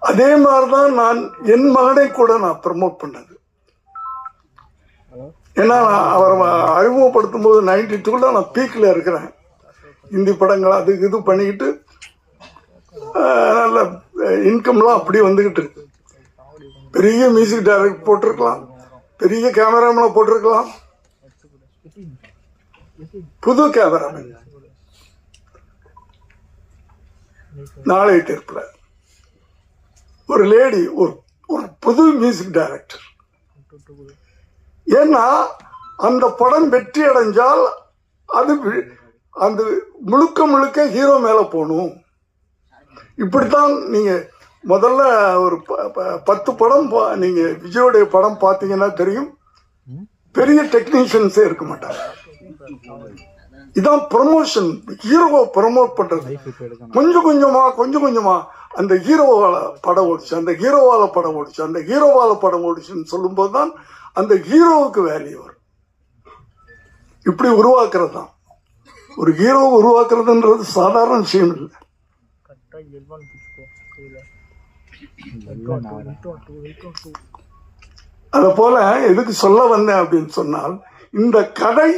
அதே மாதிரிதான் நான் என் மகனை கூட நான் ப்ரமோட் பண்ணது. ஏன்னா அவரை அறிமுகப்படுத்தும் போது 92 நான் பீக்கில் இருக்கிறேன். ஹிந்தி படங்கள் அது இது பண்ணிக்கிட்டு நல்ல இன்கம்லாம் அப்படியே வந்துக்கிட்டு இருக்கு. பெரிய மியூசிக் டைரக்டர் போட்டிருக்கலாம், பெரிய கேமராமேனை போட்டிருக்கலாம், புது கேமராமேன் நாளைய தீர்ப்புல ஒரு லேடி, ஒரு புது மியூசிக் டைரக்டர். ஏன்னா அந்த படம் வெற்றி அடைஞ்சால் அது அந்த முழுக்க முழுக்க ஹீரோ மேல போகணும். இப்படித்தான் நீங்க முதல்ல ஒரு 10 படம் நீங்க விஜயோடைய படம் பார்த்தீங்கன்னா தெரியும், பெரிய டெக்னீஷியன்ஸே இருக்க மாட்டாங்க. இதான் ப்ரமோஷன், ஹீரோவை ப்ரமோட் பண்றது. கொஞ்சம் கொஞ்சமா அந்த ஹீரோவால படம் ஓடிச்சு, அந்த ஹீரோவால படம் ஓடிச்சு, அந்த ஹீரோவால படம் ஓடிச்சுன்னு சொல்லும் போதுதான் அந்த ஹீரோவுக்கு வேல்யூ வரும். இப்படி உருவாக்குறது தான் ஒரு ஹீரோ உருவாக்குறதுன்றது சாதாரண விஷயம் இல்லை. அத போல எதுக்கு சொல்ல வந்தேன் அப்படின்னு சொன்னால், இந்த கதை